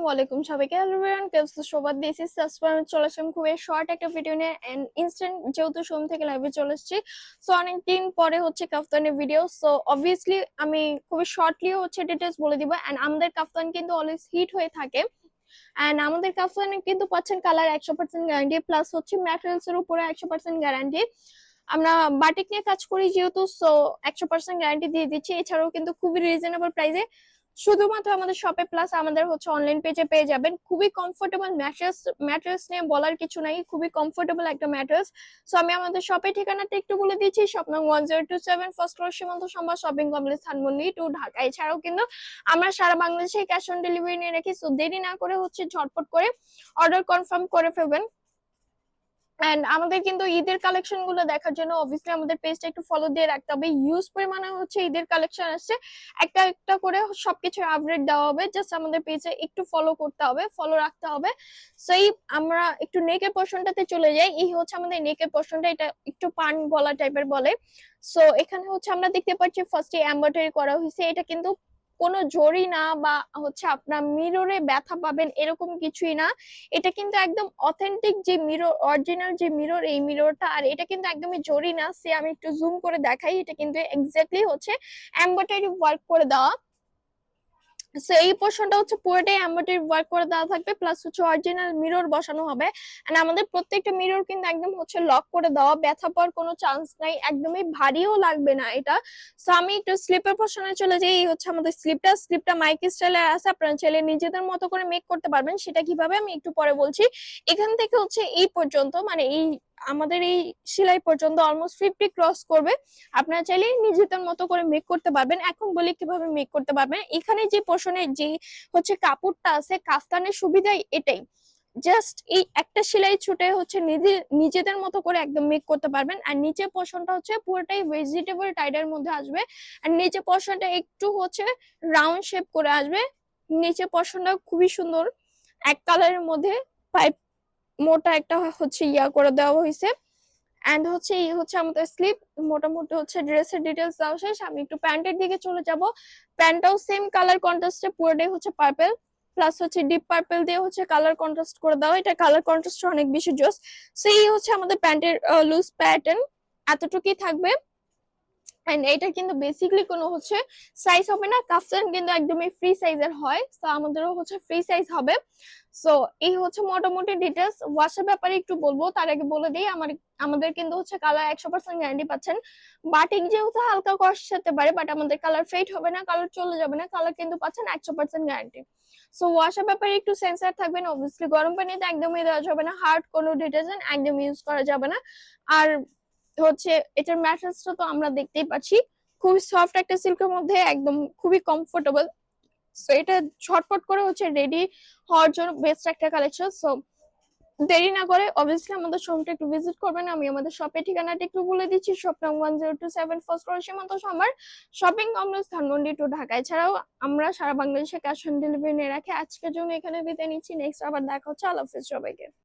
ওয়ালাইকুম সবাইকে, hello everyone, কেমন আছো সবাই? দিস ইজ সাসপান, চলে আসলাম খুবই শর্ট একটা ভিডিও নিয়ে এন্ড ইনস্ট্যান্ট, যেহেতু শোরুম থেকে লাইভে চলে এসেছি। সো অনেক দিন পরে হচ্ছে কাফতানের ভিডিও। সো অবভিয়াসলি আমি খুবই শর্টলি হচ্ছে ডিটেলস বলে দিব। এন্ড আমাদের কাফতান কিন্তু অলওয়েজ হিট হয়ে থাকে। এন্ড আমাদের কাফতানে কিন্তু পাচ্ছেন কালার 100% গ্যারান্টি, প্লাস হচ্ছে ম্যাটেরিয়ালস এর উপরে 100% গ্যারান্টি। আমরা বাটিক নিয়ে কাজ করি যেহেতু, সো 100% গ্যারান্টি দিয়ে দিচ্ছি। এছাড়াও কিন্তু খুবই রিজনেবল প্রাইসে শুধুমাত্র আমাদের শপে প্লাস আমাদের হচ্ছে অনলাইন পেজে পেয়ে যাবেন। খুবই কমফোর্টেবল ম্যাট্রেস, ম্যাট্রেস নিয়ে বলার কিছু নাই, খুবই কমফোর্টেবল একটা ম্যাট্রেস। সো আমি আমাদের শপের ঠিকানাটা একটু বলে দিচ্ছি। শপ নং 1027, first floor Shimanto Shambhar shopping complex, Dhanmondi two Dhaka. এছাড়াও কিন্তু আমরা সারা বাংলাদেশে ক্যাশ অন ডেলিভারি নিয়ে রাখি। সো দেরি না করে হচ্ছে ঝটপট করে অর্ডার কনফার্ম করে ফেলবেন। এন্ড আমাদের কিন্তু ঈদের কালেকশন গুলো দেখার জন্য অবভিয়াসলি আমাদের পেজটা একটু ফলো দিয়ে রাখতে হবে। ইউজ পরিমাণে হচ্ছে ঈদের কালেকশন আসছে, একটা একটা করে সবকিছু আপডেট দেওয়া হবে। জাস্ট আমাদের পেজে একটু ফলো করতে হবে, ফলো রাখতে হবে। সো এই আমরা একটু নেকের পোর্শনটাতে চলে যাই। এই হচ্ছে আমাদের নেকের পোর্শনটা, এটা একটু পান গলা টাইপের বলে। সো এখানে হচ্ছে আমরা দেখতে পাচ্ছি ফার্স্টে এমব্রয়ডারি করা হয়েছে। এটা কিন্তু কোনো জরি না বা হচ্ছে আপনার মিররে ব্যথা পাবেন এরকম কিছুই না। এটা কিন্তু একদম অথেন্টিক যে মিরর, অরিজিনাল যে মিরর, এই মিররটা। আর এটা কিন্তু একদমই জরি না। সে আমি একটু জুম করে দেখাই, এটা কিন্তু এক্স্যাক্টলি হচ্ছে এমব্রয়ডারি ওয়ার্ক করে দেওয়া। সো এই পোর্শনটা হচ্ছে পুরোটাই এমব্রয়ডারি ওয়ার্ক করে দেওয়া থাকবে, প্লাস হচ্ছে অরিজিনাল মিরর বসানো হবে। এন্ড আমাদের প্রত্যেকটা মিরর কিন্তু একদম হচ্ছে লক করে দেওয়া, ব্যথা পাওয়ার কোনো চান্স নাই, একদমই ভারীও লাগবে না এটা। সো আমি একটু স্লিপের পোর্শনে চলে যাই। এই হচ্ছে আমাদের স্লিপটা, স্লিপটা মাইক স্টাইলে আছে, আপনারা চাইলে নিজেদের মতো করে মেক করতে পারবেন। সেটা কিভাবে আমি একটু পরে বলছি। এখান থেকে হচ্ছে এই পর্যন্ত, মানে এই আমাদের এই সেলাই পর্যন্ত অলমোস্ট 50 ক্রস করবে। আপনারা চাইলে নিজেদের মতো করে মেক করতে পারবেন। এখন বলি কিভাবে মেক করতে পারবেন। এখানে যে পোর্শনে যে হচ্ছে কাপড়টা আছে, কাফতানের সুবিধা এটাই, জাস্ট এই একটা সেলাই ছুটে হচ্ছে নিজেদের মতো করে একদম মেক করতে পারবেন। আর নিচে পোর্শনটা হচ্ছে পুরোটাই ভেজিটেবল টাইডের মধ্যে আসবে। আর নিচে পোর্শনটা একটু হচ্ছে রাউন্ড শেপ করে আসবে। নিচে পোর্শনটা খুবই সুন্দর এক কালারের মধ্যে পাইপ মোটা একটা হচ্ছে ইয়া করে দেওয়া হয়েছে। এন্ড হচ্ছে এই হচ্ছে আমাদের স্লিপ। মোটামুটি হচ্ছে ড্রেসের ডিটেলস দেওয়া শেষ। আমি একটু প্যান্টের দিকে চলে যাব। প্যান্টটাও সেম কালার কন্ট্রাস্টে, পুরোটাই হচ্ছে পার্পল, প্লাস হচ্ছে ডিপ পার্পল দিয়ে হচ্ছে কালার কন্ট্রাস্ট করে দেওয়া। এটা কালার কন্ট্রাস্ট অনেক বেশি জোস। সো এই হচ্ছে আমাদের প্যান্টের লুজ প্যাটার্ন, এতটুকুই থাকবে। এন্ড এটা কিন্তু বেসিক্যালি কোনো হচ্ছে সাইজ হবে না, কাফতান কিন্তু একদমই ফ্রি সাইজের হয়। তো আমাদেরও হচ্ছে ফ্রি সাইজ হবে। সো এই হচ্ছে মোটামুটি ডিটেলস। ওয়াশের ব্যাপারে একটু বলবো, তার আগে বলে দিই আমাদের কিন্তু হচ্ছে কালার 100% গ্যারান্টি পাচ্ছেন। বাটিক যেহেতু হালকা কষ্ট যেতে পারে, বাট আমাদের কালার ফেড হবে না, কালার চলে যাবে না, কালার কিন্তু পাচ্ছেন 100% গ্যারান্টি। সো ওয়াশের ব্যাপারে একটু সেন্সার থাকবেন। অবভিয়াসলি গরম পানিতে একদমই দেওয়া যাবে না, হার্ড কোনো ডিটারজেন্ট একদম ইউজ করা যাবে না। আর হচ্ছে এটার ম্যাট্রেসটা তো আমরা দেখতেই পাচ্ছি, খুবই সফট একটা সিল্কের মধ্যে, একদম খুবই কমফোর্টেবল। সো এটা ঝটপট করে হচ্ছে রেডি হওয়ার জন্য বেস্ট একটা কালেকশন। সো দেরি না করে অবভিয়াসলি আমাদের শোরুমটা একটু ভিজিট করবেন। আমি আমাদের শপের ঠিকানাটা একটু বলে দিচ্ছি। শপ নং 1027, first floor Shimanto Shambhar shopping complex, Dhanmondi two Dhaka. এছাড়াও আমরা সারা বাংলাদেশে ক্যাশ অন ডেলিভারি নিয়ে রাখি। আজকের জন্য এখানে বিদায় নিচ্ছি, নেক্সট আবার দেখা হচ্ছে। আল্লাহ হাফেজ সবাইকে।